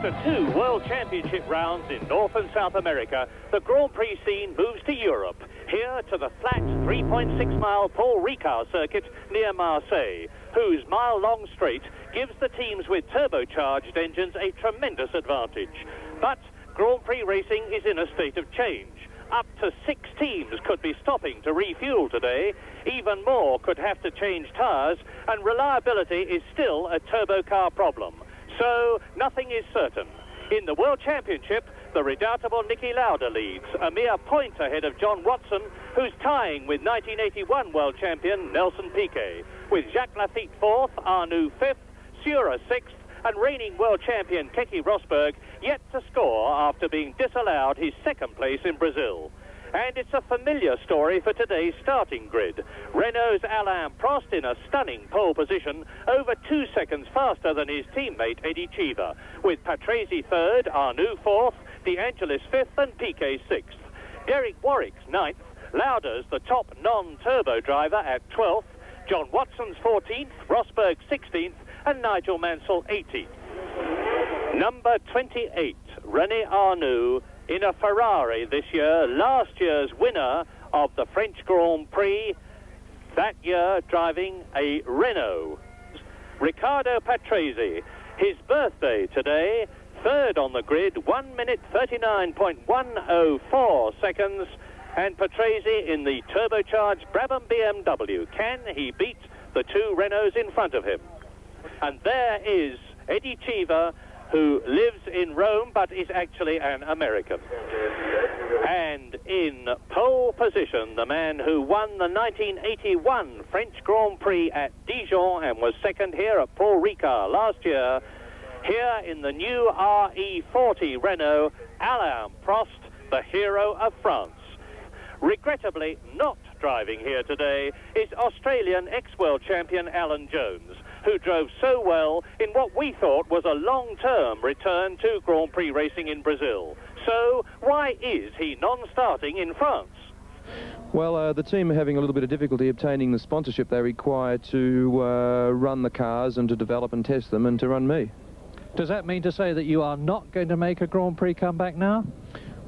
After 2 World Championship rounds in North and South America, the Grand Prix scene moves to Europe, here to the flat 3.6-mile Paul Ricard circuit near Marseille, whose mile-long straight gives the teams with turbocharged engines a tremendous advantage. But Grand Prix racing is in a state of change. Up to 6 teams could be stopping to refuel today. Even more could have to change tyres, and reliability is still a turbo car problem. So nothing is certain. In the World Championship, the redoubtable Niki Lauda leads, a mere point ahead of John Watson, who's tying with 1981 World Champion Nelson Piquet, with Jacques Lafitte 4th, Arnoux 5th, Sura 6th, and reigning World Champion Keke Rosberg yet to score after being disallowed his 2nd place in Brazil. And it's a familiar story for today's starting grid. Renault's Alain Prost in a stunning pole position, over 2 seconds faster than his teammate Eddie Cheever, with Patrese 3rd, Arnoux 4th, De Angelis 5th and Piquet 6th. Derek Warwick's 9th, Lauda's the top non-turbo driver at 12th, John Watson's 14th, Rosberg 16th and Nigel Mansell 18th. Number 28, René Arnoux, in a Ferrari this year, last year's winner of the French Grand Prix, that year driving a Renault. Riccardo Patrese, his birthday today, 3rd on the grid, 1 minute 39.104 seconds, and Patrese in the turbocharged Brabham BMW. Can he beat the 2 Renaults in front of him? And there is Eddie Cheever, who lives in Rome but is actually an American. And in pole position, the man who won the 1981 French Grand Prix at Dijon and was 2nd here at Paul Ricard last year, here in the new RE40 Renault, Alain Prost, the hero of France. Regrettably not driving here today is Australian ex-world champion Alan Jones, who drove so well in what we thought was a long-term return to Grand Prix racing in Brazil. So why is he non-starting in France? Well, the team are having a little bit of difficulty obtaining the sponsorship they require to run the cars and to develop and test them and to run me. Does that mean to say that you are not going to make a Grand Prix comeback now?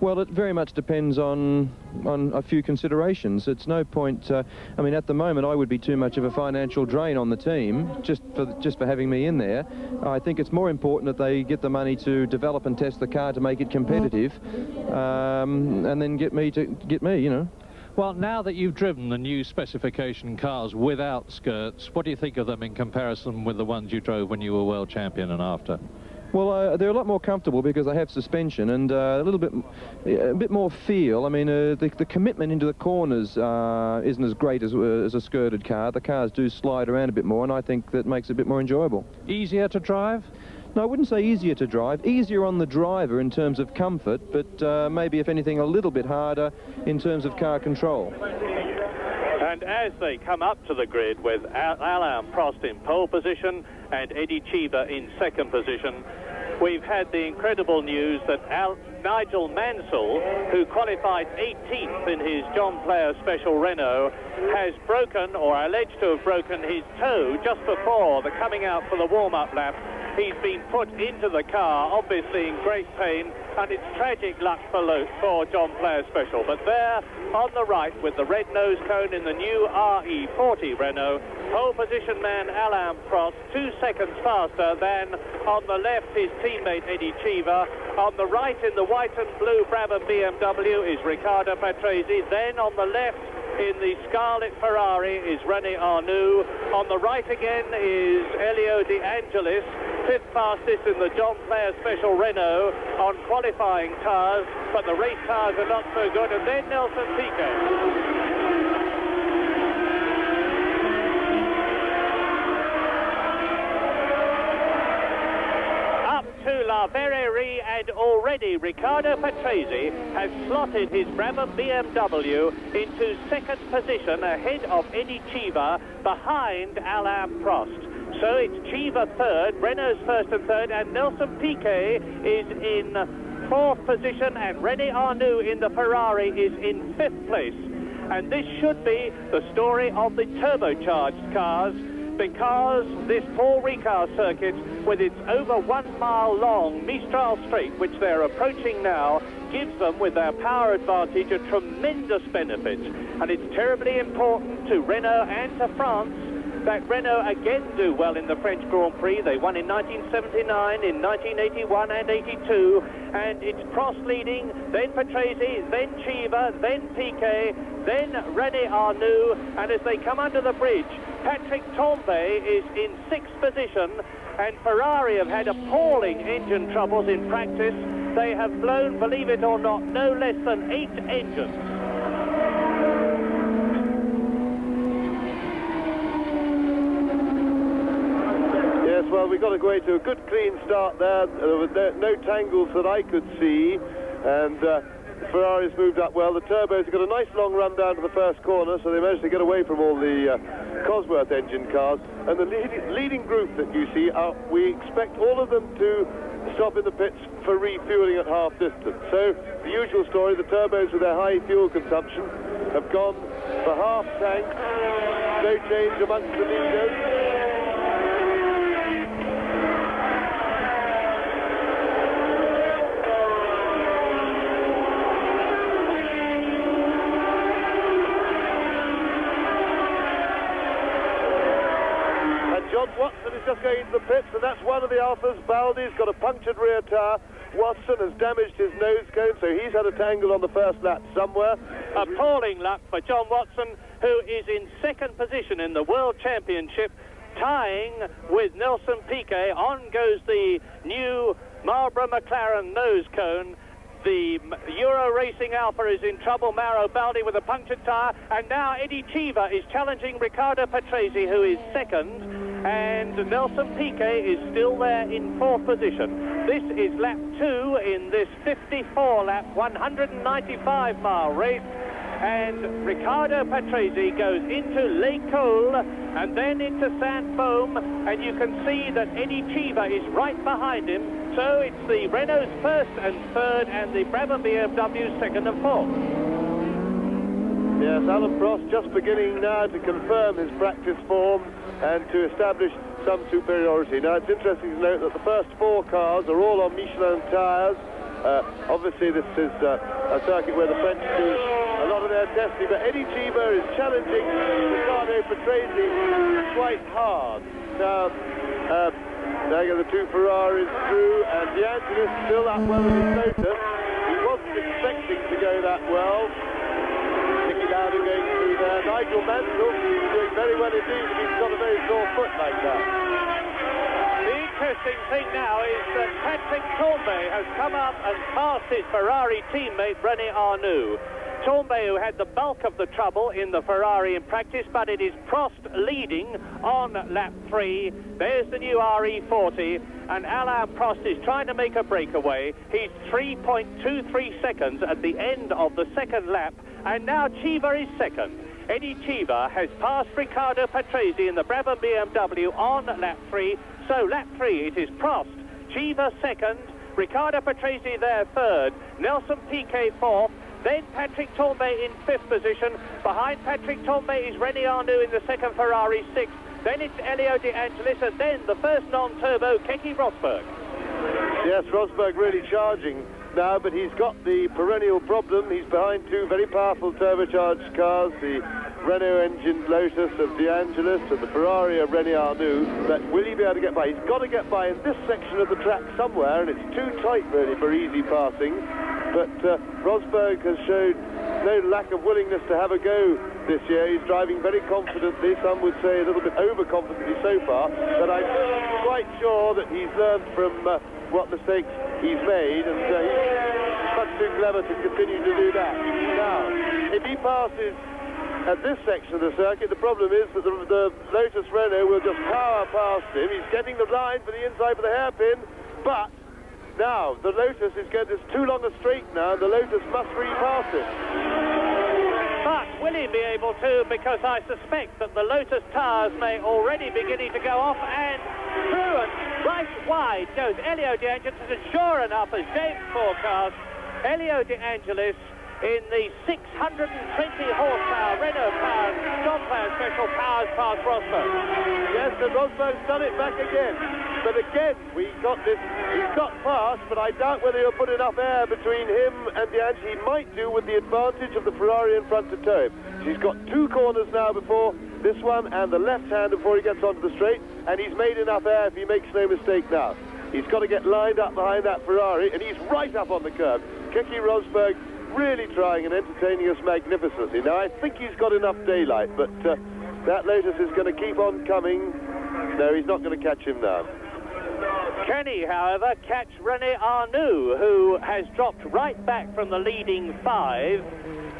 Well, it very much depends on a few considerations. It's no point, I mean, at the moment I would be too much of a financial drain on the team just for having me in there. I think it's more important that they get the money to develop and test the car to make it competitive, and then get me, you know. Well, now that you've driven the new specification cars without skirts, what do you think of them in comparison with the ones you drove when you were world champion and after? Well, they're a lot more comfortable because they have suspension and a bit more feel. I mean, the commitment into the corners isn't as great as a skirted car. The cars do slide around a bit more, and I think that makes it a bit more enjoyable. Easier to drive? No, I wouldn't say easier to drive. Easier on the driver in terms of comfort, but maybe, if anything, a little bit harder in terms of car control. And as they come up to the grid with Alain Prost in pole position and Eddie Cheever in 2nd position, we've had the incredible news that Nigel Mansell, who qualified 18th in his John Player Special Renault, has broken, or alleged to have broken, his toe just before the coming out for the warm-up lap. He's been put into the car, obviously in great pain, and it's tragic luck for John Player Special. But there, on the right, with the red nose cone in the new RE40 Renault, pole position man Alain Prost, 2 seconds faster than on the left his teammate Eddie Cheever. On the right in the white and blue Brabham BMW is Riccardo Patrese. Then on the left in the scarlet Ferrari is René Arnoux. On the right again is Elio De Angelis, 5th fastest in the John Player Special Renault on qualifying tyres, but the race tyres are not so good. And then Nelson Piquet. To La Verrerie, and already Riccardo Patrese has slotted his Brabham BMW into 2nd position ahead of Eddie Cheever, behind Alain Prost. So it's Cheever 3rd, Renault's 1st and 3rd, and Nelson Piquet is in 4th position, and René Arnoux in the Ferrari is in 5th place. And this should be the story of the turbocharged cars. because this Paul Ricard circuit, with its over 1 mile long Mistral Straight, which they're approaching now, gives them, with their power advantage, a tremendous benefit. And it's terribly important to Renault and to France that Renault again do well in the French Grand Prix. They won in 1979, in 1981 and 82, and it's Prost leading, then Patrese, then Cheever, then Piquet, then René Arnoux, and as they come under the bridge, Patrick Tambay is in 6th position, and Ferrari have had appalling engine troubles in practice. They have blown, believe it or not, no less than 8 engines. Yes, well, we got away to a good clean start there. There were no tangles that I could see, and Ferrari's moved up well. The turbos have got a nice long run down to the first corner, so they managed to get away from all the Cosworth engine cars. And the leading group that you see, we expect all of them to stop in the pits for refueling at half distance. So the usual story, the turbos with their high fuel consumption have gone for half tank. No change amongst the leaders. Watson is just going into the pits, and that's one of the Alphas. Baldi's got a punctured rear tyre. Watson has damaged his nose cone, so he's had a tangle on the first lap somewhere. Appalling luck for John Watson, who is in 2nd position in the World Championship, tying with Nelson Piquet. On goes the new Marlboro McLaren nose cone. The Euro Racing Alpha is in trouble. Mauro Baldi with a punctured tyre, and now Eddie Cheever is challenging Riccardo Patrese, who is 2nd. And Nelson Piquet is still there in 4th position. This is lap 2 in this 54-lap, 195-mile race. And Riccardo Patrese goes into Les Cols and then into Saint-Baume. And you can see that Eddie Cheever is right behind him. So it's the Renault's 1st and 3rd and the Brabham BMW's 2nd and 4th. Yes, Alan Prost just beginning now to confirm his practice form and to establish some superiority. Now, it's interesting to note that the first 4 cars are all on Michelin tyres. Obviously, this is a circuit where the French do a lot of their testing, but Eddie Cheever is challenging Riccardo Patrese quite hard. Now, there go the 2 Ferraris through, and De Angelis still up well in his Lotus. He wasn't expecting to go that well. Nicky Lauda going through there. Nigel Mansell doing very well indeed if he's got a very sore foot like that. The interesting thing now is that Patrick Tambay has come up and passed his Ferrari teammate René Arnoux. Tambay, who had the bulk of the trouble in the Ferrari in practice, but it is Prost leading on lap 3. There's the new RE40, and Alain Prost is trying to make a breakaway. He's 3.23 seconds at the end of the 2nd lap, and now Cheever is 2nd. Eddie Cheever has passed Riccardo Patrese in the Brabham BMW on lap 3. So lap 3, it is Prost, Cheever 2nd, Riccardo Patrese there 3rd, Nelson Piquet 4th, then Patrick Tambay in 5th position. Behind Patrick Tambay is René Arnoux in the 2nd Ferrari 6th. Then it's Elio De Angelis, and then the first non-turbo, Keke Rosberg. Yes, Rosberg really charging now, but he's got the perennial problem. He's behind 2 very powerful turbocharged cars, the Renault-engined Lotus of De Angelis and the Ferrari of René Arnoux. But will he be able to get by? He's got to get by in this section of the track somewhere, and it's too tight, really, for easy passing. But Rosberg has showed no lack of willingness to have a go this year. He's driving very confidently, some would say a little bit overconfidently so far, but I'm quite sure that he's learned from what mistakes he's made, and he's much too clever to continue to do that. Now, if he passes at this section of the circuit, the problem is that the Lotus Renault will just power past him. He's getting the line for the inside for the hairpin, but now the Lotus is going, it's too long a straight now, and the Lotus must repass it. But will he be able to? Because I suspect that the Lotus tires may already be beginning to go off, and through and right wide goes Elio De Angelis, and sure enough, as James forecast, Elio De Angelis in the 620 horsepower Renault powered John Player Special powers past Rosberg. Yes, and Rosberg's done it back again. But again, he's got past, but I doubt whether he'll put enough air between him and D'Angeli. He might do with the advantage of the Ferrari in front to tow him. He's got 2 corners now before this one and the left hand before he gets onto the straight, and he's made enough air if he makes no mistake now. He's got to get lined up behind that Ferrari, and he's right up on the curb. Keke Rosberg really trying and entertaining us magnificently. Now, I think he's got enough daylight, but that Lotus is going to keep on coming. No, he's not going to catch him now. Can he, however, catch René Arnoux, who has dropped right back from the leading 5?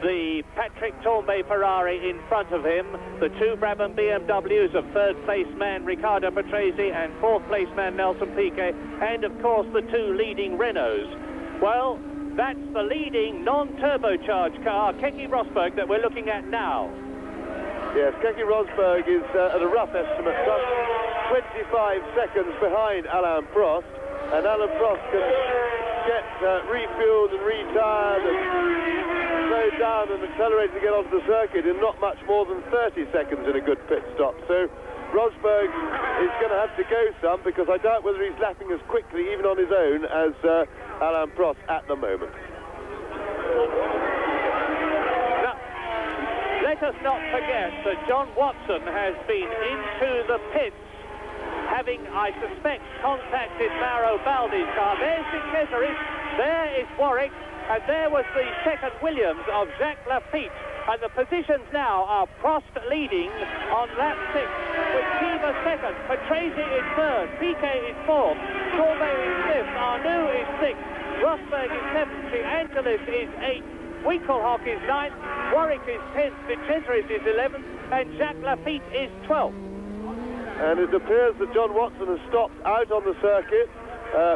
The Patrick Tambay Ferrari in front of him, the 2 Brabham BMWs of 3rd place man Riccardo Patrese and 4th place man Nelson Piquet, and of course the 2 leading Renaults. Well, that's the leading non-turbocharged car, Keke Rosberg, that we're looking at now. Yes, Keke Rosberg is at a rough estimate, some 25 seconds behind Alain Prost, and Alain Prost can get refueled and retired and slowed down and accelerated to get onto the circuit in not much more than 30 seconds in a good pit stop. So Rosberg is going to have to go some, because I doubt whether he's lapping as quickly, even on his own, as Alain Prost at the moment. Let us not forget that John Watson has been into the pits, having, I suspect, contacted Mauro Baldi's car. There's De Cesaris, there is Warwick, and there was the second Williams of Jacques Lafitte. And the positions now are Prost leading on lap 6, with Kiva second, Patrese is 3rd, Piquet is 4th, Tambay is 5th, Arnoux is 6th, Rosberg is 7th, De Angelis is 8th, Winkelhock is 9th, Warwick is 10th, De Cesaris is 11th, and Jacques Lafitte is 12th. And it appears that John Watson has stopped out on the circuit.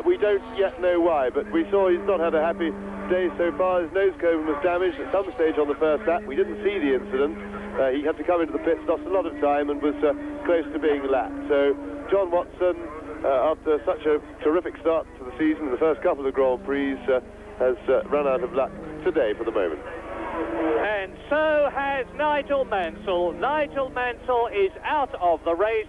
We don't yet know why, but we saw he's not had a happy day so far. His nose cone was damaged at some stage on the first lap. We didn't see the incident. He had to come into the pits, lost a lot of time, and was close to being lapped. So John Watson, after such a terrific start to the season, the first couple of Grand Prix, has run out of luck today for the moment. And so has Nigel Mansell. Nigel Mansell is out of the race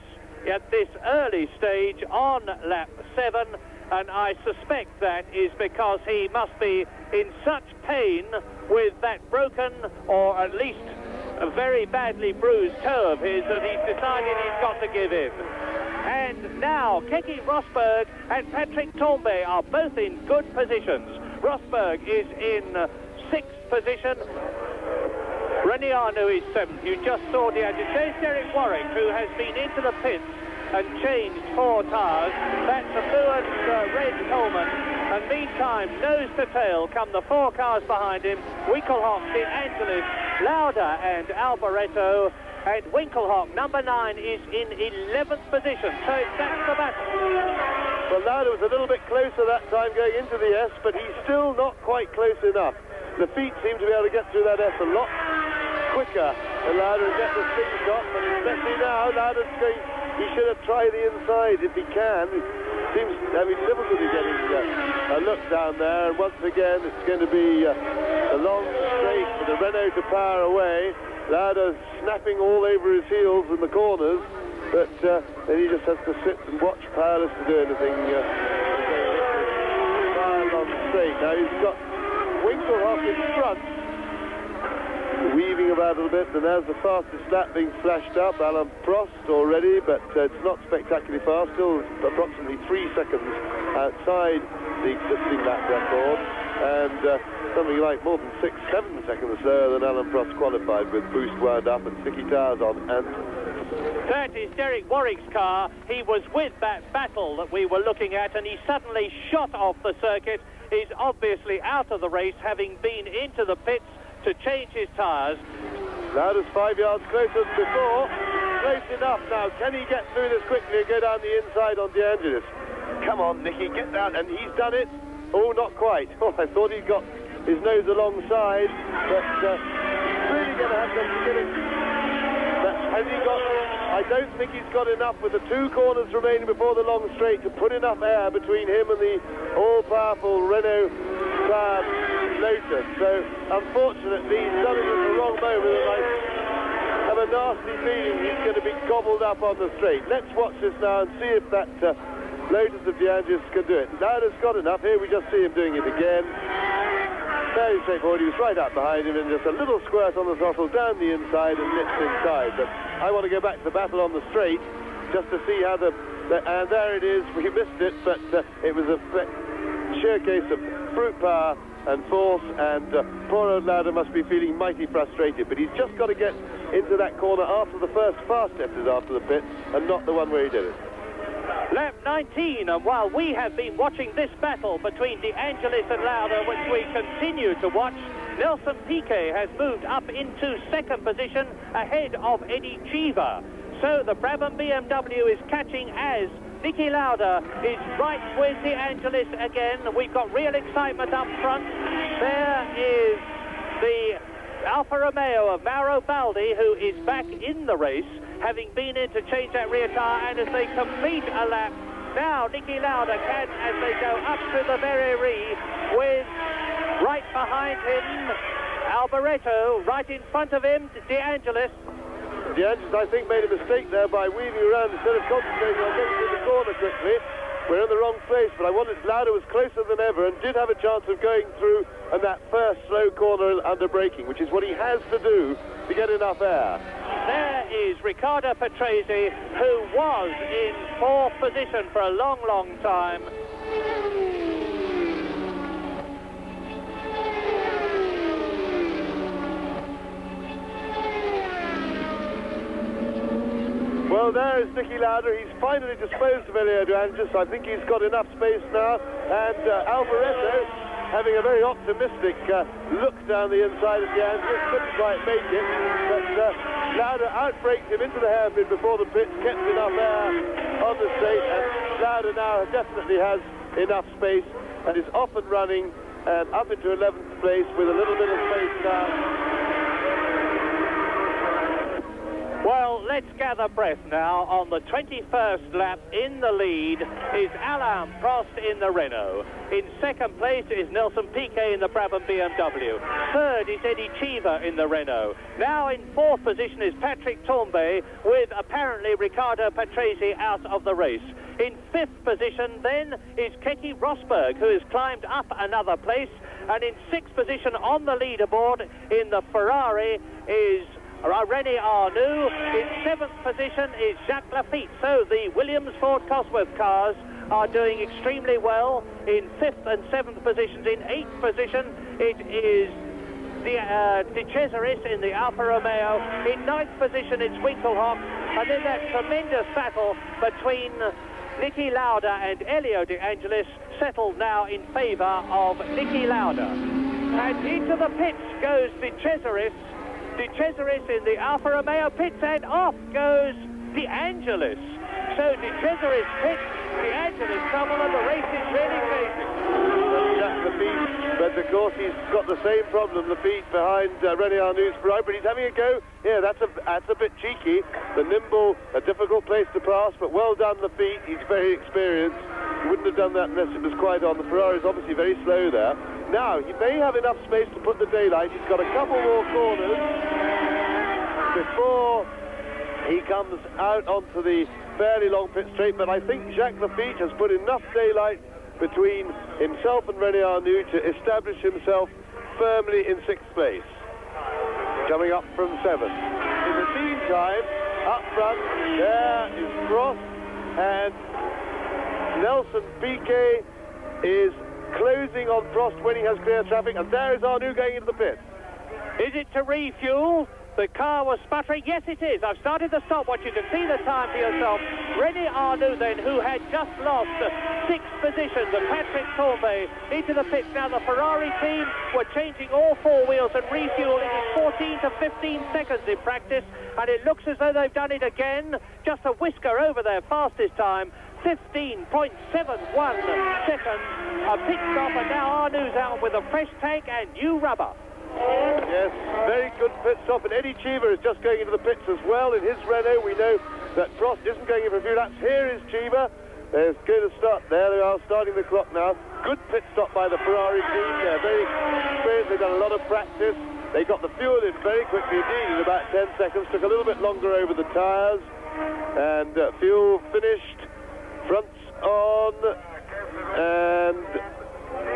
at this early stage on lap 7, and I suspect that is because he must be in such pain with that broken, or at least a very badly bruised toe of his, that he's decided he's got to give in. And now Keke Rosberg and Patrick Tambay are both in good positions. Rosberg is in 6th position. René Arnoux is 7th. You just saw There's Derek Warwick, who has been into the pits and changed 4 tyres. That's a fluent Red Coleman. And meantime, nose to tail come the 4 cars behind him. Winkelhock, De Angelis, Lauda and Alboreto. And Winkelhock, number 9, is in 11th position. So that's the battle. Well, Lauda was a little bit closer that time going into the S, but he's still not quite close enough. The feet seem to be able to get through that S a lot quicker than Lauda and get the spin shot, but especially now, Lauda's going, he should have tried the inside if he can. He seems having difficulty getting a look down there, and once again it's going to be a long straight for the Renault to power away. Lauda's snapping all over his heels in the corners, but then he just has to sit and watch, powerless to do anything. Long straight. Now he's got Winkelhock in front, weaving about a little bit, and there's the fastest lap being flashed up. Alain Prost already, but it's not spectacularly fast, still approximately 3 seconds outside the existing lap record, and something like more than 6-7 seconds slower than Alain Prost qualified, with boost wound up and sticky tyres on. And that is Derek Warwick's car. He was with that battle that we were looking at, and he suddenly shot off the circuit. He's obviously out of the race, having been into the pits to change his tyres. Lauda's 5 yards closer than before. Close enough now. Can he get through this quickly and go down the inside on De Angelis? Come on, Nicky, get down. And he's done it. Oh, not quite. Oh, I thought he'd got his nose alongside, but he's really going to have to get it. Has he got? I don't think he's got enough with the 2 corners remaining before the long straight to put enough air between him and the all-powerful Renault Lotus. So, unfortunately, he's done it at the wrong moment, and I have a nasty feeling he's going to be gobbled up on the straight. Let's watch this now and see if that Lotus of De Angelis can do it. Lauda's got enough. Here we just see him doing it again. Very straightforward. He was right up behind him, and just a little squirt on the throttle down the inside and nipped inside. But I want to go back to the battle on the straight just to see how and there it is. We missed it, but it was a sheer case of brute power and force, and poor old Lauda must be feeling mighty frustrated. But he's just got to get into that corner after the first fast exit after the pit, and not the one where he did it. Lap 19, and while we have been watching this battle between De Angelis and Lauda, which we continue to watch, Nelson Piquet has moved up into second position ahead of Eddie Cheever. So the Brabham BMW is catching as Niki Lauda is right with De Angelis again. We've got real excitement up front. There is the Alfa Romeo of Mauro Baldi, who is back in the race, having been in to change that rear tyre, and as they complete a lap, now Niki Lauda can, as they go up to the Verrerie, with right behind him Alboreto, right in front of him De Angelis. De Angelis, I think, made a mistake there by weaving around instead of concentrating on getting through the corner quickly. We're in the wrong place, but I wanted Lauda was closer than ever and did have a chance of going through and that first slow corner under braking, which is what he has to do to get enough air. There is Riccardo Patrese, who was in fourth position for a long, long time. Well, there is Niki Lauda. He's finally disposed of Elio De Angelis. I think he's got enough space now. And Alboreto, having a very optimistic look down the inside of De Angelis, couldn't quite make it. But Lauda outbraked him into the hairpin before the pits, kept enough air on the straight, and Lauda now definitely has enough space and is off and running and up into 11th place with a little bit of space now. Well, let's gather breath now. On the 21st lap, in the lead is Alain Prost in the Renault. In second place is Nelson Piquet in the Brabham BMW. Third is Eddie Cheever in the Renault. Now in fourth position is Patrick Tambay, with apparently Riccardo Patrese out of the race. In fifth position then is Keke Rosberg, who has climbed up another place. And in sixth position on the leaderboard in the Ferrari is René Arnoux. In seventh position is Jacques Lafitte. So the Williams Ford Cosworth cars are doing extremely well in fifth and seventh positions. In eighth position it is De Cesaris in the Alfa Romeo. In ninth position it's Winkelhock. And then that tremendous battle between Niki Lauda and Elio De Angelis settled now in favour of Niki Lauda. And into the pits goes De Cesaris. De Cesaris in the Alfa Romeo pits, and off goes De Angelis. So De Cesaris pits, De Angelis trouble, and the race is really changing. Jack Lafitte, but of course he's got the same problem, Lafitte behind René Arnoux' Ferrari, but he's having a go. Yeah, that's a bit cheeky. The nimble, a difficult place to pass, but well done Lafitte. He's very experienced. He wouldn't have done that unless it was quite on. The Ferrari is obviously very slow there. Now, he may have enough space to put the daylight. He's got a couple more corners before he comes out onto the fairly long pit straight, but I think Jacques Lafitte has put enough daylight between himself and René Arnoux to establish himself firmly in sixth place, coming up from seventh. In the meantime, up front, there is Prost, and Nelson Piquet is closing on Prost when he has clear traffic, and there is Arnoux going into the pit. Is it to refuel? The car was sputtering. Yes, it is. I've started the stopwatch. You can see the time for yourself. René Arnoux then, who had just lost sixth position, the Patrick Tambay into the pits. Now the Ferrari team were changing all four wheels and refueling in 14 to 15 seconds in practice, and it looks as though they've done it again. Just a whisker over their fastest time. 15.71 seconds. A pit stop, and now Arnoux's out with a fresh tank and new rubber. Yes, very good pit stop, and Eddie Cheever is just going into the pits as well. In his Renault, we know that Prost isn't going in for a few laps. Here is Cheever. They're going to start. There they are, starting the clock now. good pit stop by the Ferrari team. They're very experienced, they've done a lot of practice. They got the fuel in very quickly indeed, in about 10 seconds, took a little bit longer over the tyres, and fuel finished, fronts on, and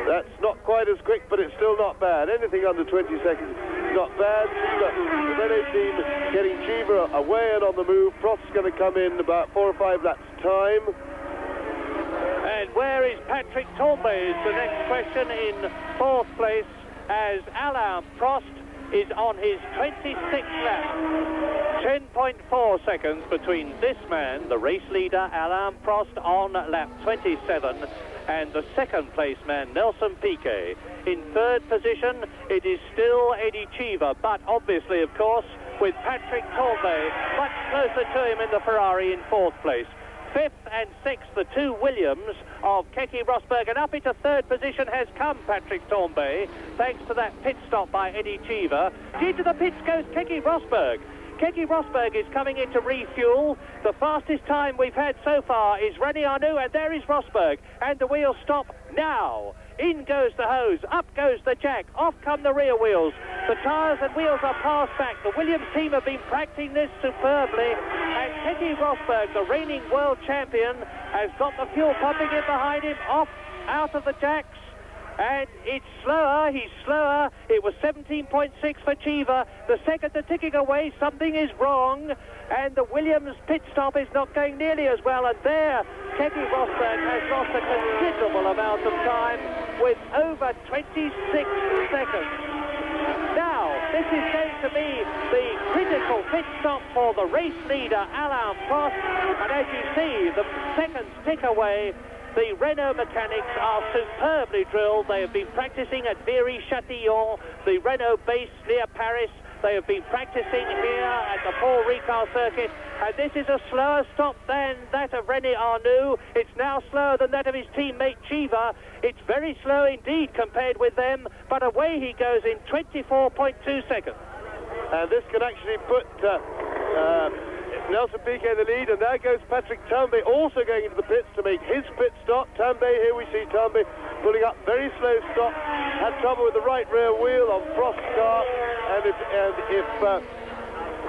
that's not quite as quick, but it's still not bad. Anything under 20 seconds is not bad. The Renault team getting Cheever away and on the move. Prost's going to come in about 4 or 5 laps' time. And where is Patrick Tambay is the next question, in fourth place, as Alain Prost is on his 26th lap. 10.4 seconds between this man, the race leader Alain Prost, on lap 27, and the second place man, Nelson Piquet. In third position, it is still Eddie Cheever, but obviously, of course, with Patrick Tambay much closer to him in the Ferrari in fourth place. Fifth and sixth, the two Williams of Keke Rosberg, and up into third position has come Patrick Tambay, thanks to that pit stop by Eddie Cheever. Into the pits goes Keke Rosberg. Keke Rosberg is coming in to refuel. The fastest time we've had so far is René Arnoux, and there is Rosberg, and the wheels stop now. In goes the hose, up goes the jack, off come the rear wheels. The tyres and wheels are passed back. The Williams team have been practicing this superbly, and Keke Rosberg, the reigning world champion, has got the fuel pumping in behind him, off, out of the jacks. And it's slower, he's slower. It was 17.6 for Cheever. The seconds are ticking away, something is wrong, and the Williams pit stop is not going nearly as well, and there Keke Rosberg has lost a considerable amount of time with over 26 seconds. Now, this is going to be the critical pit stop for the race leader Alain Prost, and as you see, the seconds tick away. The Renault mechanics are superbly drilled. They have been practicing at Viry-Châtillon, the Renault base near Paris. They have been practicing here at the Paul Ricard circuit, and this is a slower stop than that of René Arnoux. It's now slower than that of his teammate Cheever. It's very slow indeed compared with them, but away he goes in 24.2 seconds. And this can actually put Nelson Piquet in the lead, and there goes Patrick Tambay also going into the pits to make his pit stop. Tambay, here we see Tambay pulling up, very slow stop, had trouble with the right rear wheel on Prost's car, and if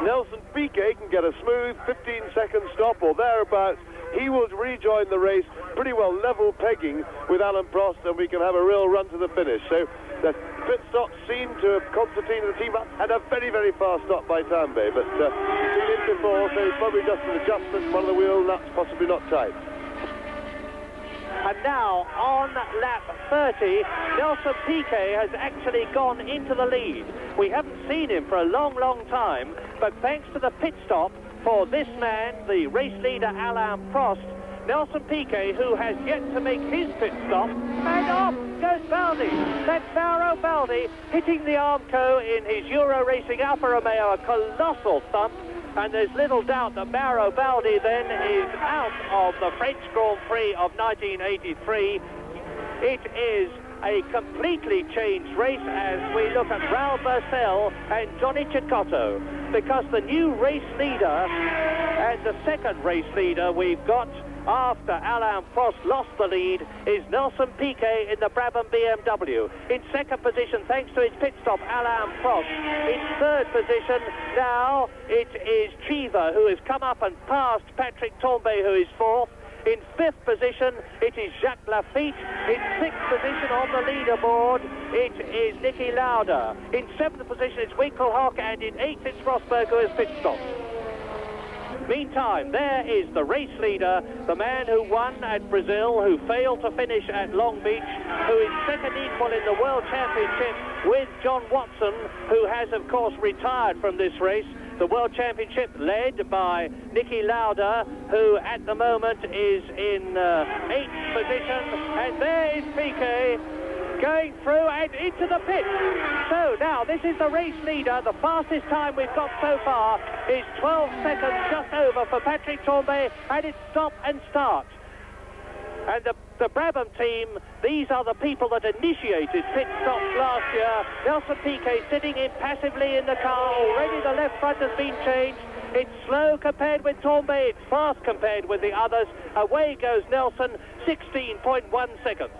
Nelson Piquet can get a smooth 15-second stop or thereabouts, he will rejoin the race pretty well level pegging with Alain Prost, and we can have a real run to the finish. So the pit stop seemed to have Constantine and the team had a very, very fast stop by Tambay, but he's been in before, so it's probably just an adjustment, one of the wheel nuts possibly not tight. And now, on lap 30, Nelson Piquet has actually gone into the lead. We haven't seen him for a long, long time, but thanks to the pit stop for this man, the race leader Alain Prost, Nelson Piquet, who has yet to make his pit stop, and off goes Baldi. That's Mauro Baldi hitting the Armco in his Euro Racing Alfa Romeo, a colossal thump, and there's little doubt that Mauro Baldi then is out of the French Grand Prix of 1983. It is a completely changed race as we look at Raul Boesel and Johnny Cecotto, because the new race leader and the second race leader we've got after Alain Prost lost the lead is Nelson Piquet in the Brabham BMW. In second position, thanks to his pit stop, Alain Prost. In third position, now it is Cheever, who has come up and passed Patrick Tambay, who is fourth. In fifth position, it is Jacques Lafitte. In sixth position on the leaderboard, it is Niki Lauda. In seventh position, it's Winkelhock, and in eighth, it's Rosberg, who has pit stopped. Meantime, there is the race leader, the man who won at Brazil, who failed to finish at Long Beach, who is second equal in the World Championship with John Watson, who has, of course, retired from this race. The World Championship led by Niki Lauda, who at the moment is in eighth position, and there is Piquet going through and into the pit. So now this is the race leader. The fastest time we've got so far is 12 seconds just over for Patrick Tambay, and it's stop and start. And the Brabham team, these are the people that initiated pit stops last year. Nelson Piquet sitting impassively in the car. Already the left front has been changed. It's slow compared with Tambay. It's fast compared with the others. Away goes Nelson, 16.1 seconds.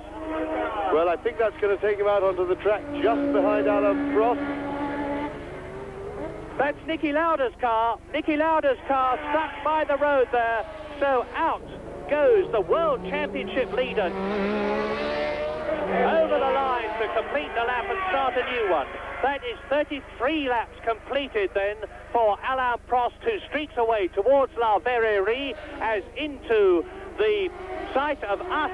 Well, I think that's going to take him out onto the track just behind Alain Prost. That's Niki Lauda's car. Niki Lauda's car stuck by the road there. So out goes the World Championship leader over the line to complete the lap and start a new one. That is 33 laps completed then for Alain Prost, who streaks away towards La Verrerie as into the sight of us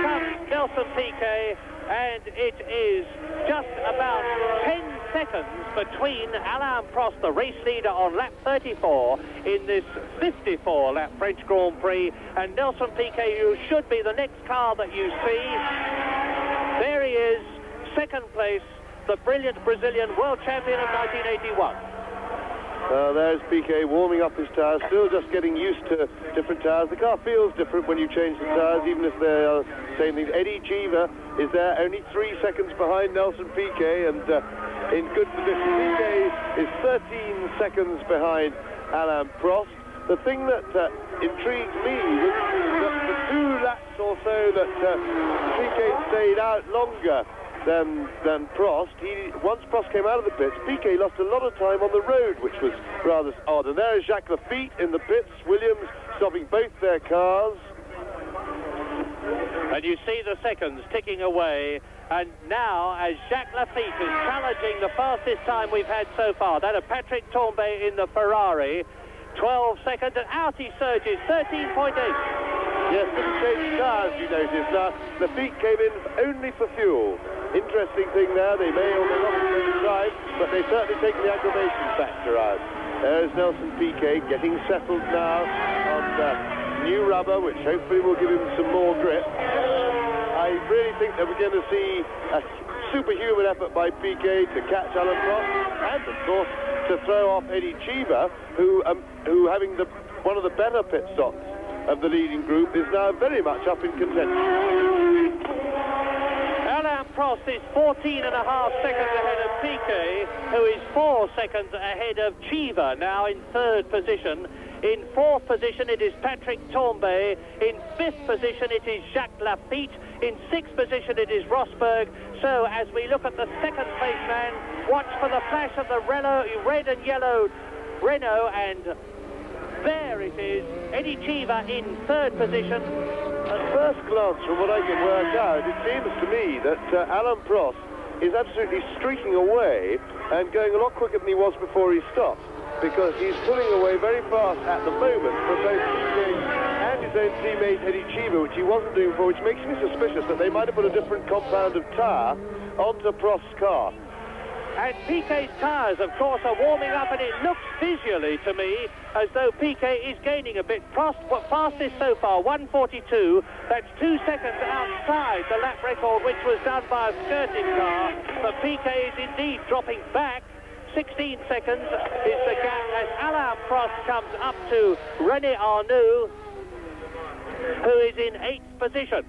comes Nelson Piquet, and it is just about 10 seconds between Alain Prost, the race leader on lap 34 in this 54-lap French Grand Prix, and Nelson Piquet, who should be the next car that you see. There he is, second place, the brilliant Brazilian world champion of 1981. There's Piquet warming up his tyres, still just getting used to different tyres. The car feels different when you change the tyres, even if they are the same things. Eddie Cheever is there, only 3 seconds behind Nelson Piquet, and in good position. Piquet is 13 seconds behind Alain Prost. The thing that intrigued me was that the 2 laps or so that Piquet stayed out longer than Prost. Once Prost came out of the pits, Piquet lost a lot of time on the road, which was rather odd. And there is Jacques Lafitte in the pits, Williams stopping both their cars. And you see the seconds ticking away, and now as Jacques Lafitte is challenging the fastest time we've had so far, that of Patrick Tambay in the Ferrari, 12 seconds, and out he surges, 13.8. Yes, didn't change cars, you notice. Lafitte came in only for fuel. Interesting thing there, they may or may not have been drive, but they certainly take the aggravation factor out. There's Nelson Piquet getting settled now on new rubber, which hopefully will give him some more grip. I really think that we're going to see a superhuman effort by Piquet to catch Alain Prost, and of course to throw off Eddie Cheever, who having one of the better pit stops of the leading group, is now very much up in contention. Alain Prost is 14.5 seconds ahead of Piquet, who is 4 seconds ahead of Cheever, now in 3rd position. In 4th position it is Patrick Tambay. In 5th position it is Jacques Lafitte. In 6th position it is Rosberg. So as we look at the second place man, watch for the flash of the red and yellow Renault, and there it is, Eddie Cheever in 3rd position. At first glance, from what I can work out, it seems to me that Alain Prost is absolutely streaking away and going a lot quicker than he was before he stopped, because he's pulling away very fast at the moment from both Piquet and his own teammate Eddie Cheever, which he wasn't doing before, which makes me suspicious that they might have put a different compound of tyre onto Prost's car. And Piquet's tyres, of course, are warming up, and it looks visually to me as though Piquet is gaining a bit. Prost, fastest so far, 1:42. That's 2 seconds outside the lap record, which was done by a skirting car. But Piquet is indeed dropping back. 16 seconds is the gap as Alain Prost comes up to René Arnoux, who is in 8th position.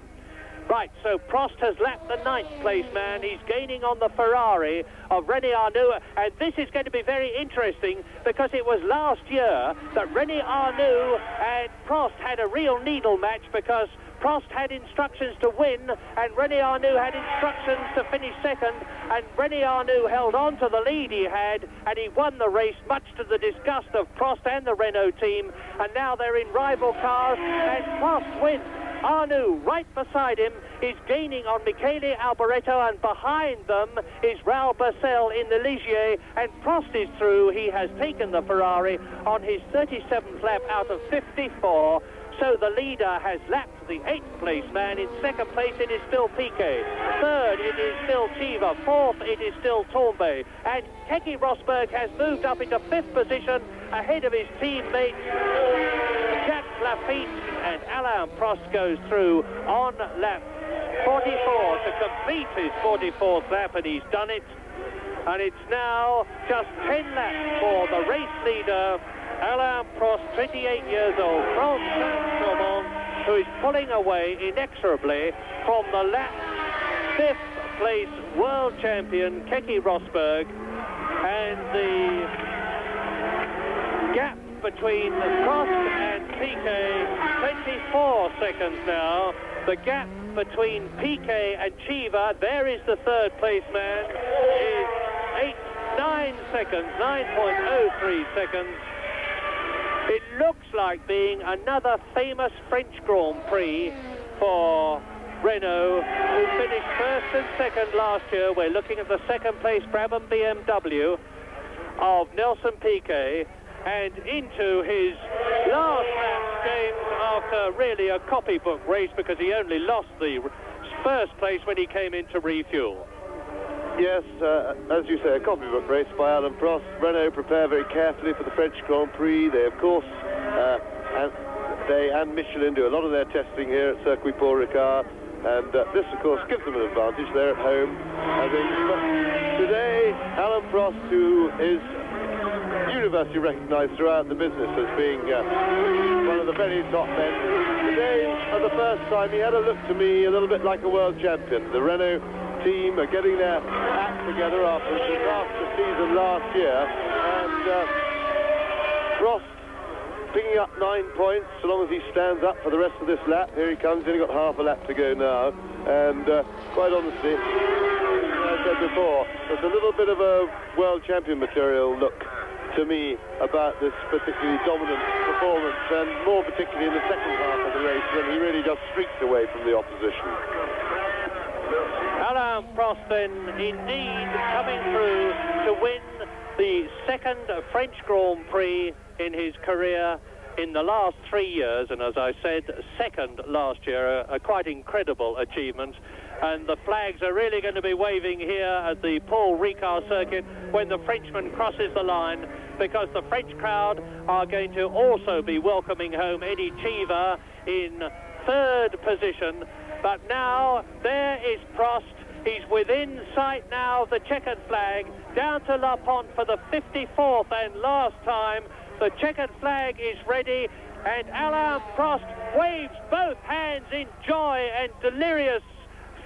Right, so Prost has lapped the 9th place man. He's gaining on the Ferrari of René Arnoux, and this is going to be very interesting because it was last year that René Arnoux and Prost had a real needle match, because Prost had instructions to win and René Arnoux had instructions to finish second, and René Arnoux held on to the lead he had, and he won the race much to the disgust of Prost and the Renault team, and now they're in rival cars and Prost wins. Arnoux, right beside him, is gaining on Michele Alboreto, and behind them is Raoul Bercel in the Ligier, and Prost is through. He has taken the Ferrari on his 37th lap out of 54. So the leader has lapped the 8th place man. In 2nd place it is still Piquet. 3rd it is still Cheever. 4th it is still Tambay. And Keke Rosberg has moved up into 5th position ahead of his teammate Jacques Lafitte, and Alain Prost goes through on lap 44 to complete his 44th lap, and he's done it. And it's now just 10 laps for the race leader, Alain Prost, 28 years old, from Saint-Germain, who is pulling away inexorably from the lap 5th place world champion, Keke Rosberg. And the gap between Prost and Piquet, 24 seconds now. The gap between Piquet and Chiva. There is the third place man. Is 9 seconds, 9.03 seconds. It looks like being another famous French Grand Prix for Renault, who finished first and second last year. We're looking at the second place Brabham BMW of Nelson Piquet, and into his last lap, James, after really a copybook race, because he only lost the first place when he came in to refuel. Yes, as you say, a copybook race by Alain Prost. Renault prepare very carefully for the French Grand Prix. They, of course, and Michelin do a lot of their testing here at Circuit Paul Ricard, and this, of course, gives them an advantage. They're at home. But today, Alain Prost, who is universally recognised throughout the business as being one of the very top men, today, for the first time, he had a look to me a little bit like a world champion. The Renault team are getting their act together after a disaster season last year, and Prost picking up 9 points so long as he stands up for the rest of this lap. Here he comes, he's only got half a lap to go now, and quite honestly, as I said before, there's a little bit of a world champion material look to me about this particularly dominant performance, and more particularly in the second half of the race when he really just streaked away from the opposition. Alain Prost then indeed coming through to win the second French Grand Prix in his career in the last 3 years, and as I said, second last year, a quite incredible achievement. And the flags are really going to be waving here at the Paul Ricard circuit when the Frenchman crosses the line, because the French crowd are going to also be welcoming home Eddie Chiva in third position. But now there is Prost. He's within sight now of the checkered flag, down to La Pont for the 54th and last time. The checkered flag is ready, and Alain Prost waves both hands in joy and delirious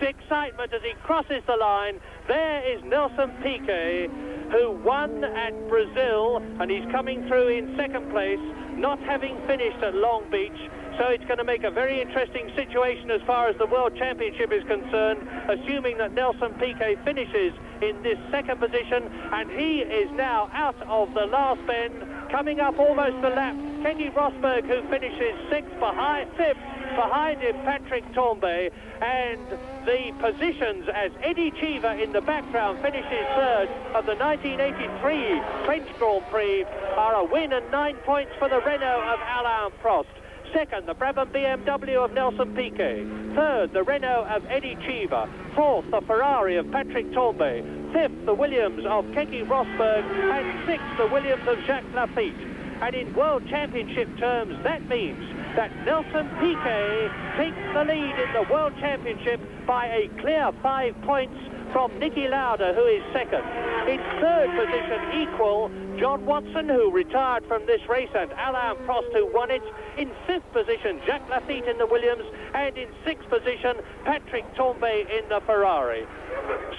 excitement as he crosses the line. There is Nelson Piquet, who won at Brazil, and he's coming through in second place, not having finished at Long Beach. So it's going to make a very interesting situation as far as the World Championship is concerned, assuming that Nelson Piquet finishes in this second position, and he is now out of the last bend, coming up almost the lap. Keke Rosberg, who finishes fifth behind him, Patrick Tambay, and the positions as Eddie Chiva in the background finishes third of the 1983 French Grand Prix are a win and 9 points for the Renault of Alain Prost. Second, the Brabham BMW of Nelson Piquet. Third, the Renault of Eddie Chiva. Fourth, the Ferrari of Patrick Tambay. Fifth, the Williams of Keke Rosberg. And sixth, the Williams of Jacques Lafitte. And in World Championship terms, that means that Nelson Piquet takes the lead in the World Championship by a clear 5 points from Niki Lauda, who is second. In third position, equal, John Watson, who retired from this race, and Alain Prost, who won it. In fifth position, Jacques Lafitte in the Williams, and in sixth position, Patrick Tambay in the Ferrari.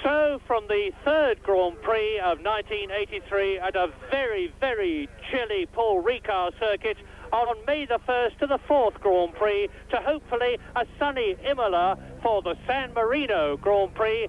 So, from the third Grand Prix of 1983 at a very, very chilly Paul Ricard circuit, on May the 1st to the 4th Grand Prix, to hopefully a sunny Imola for the San Marino Grand Prix.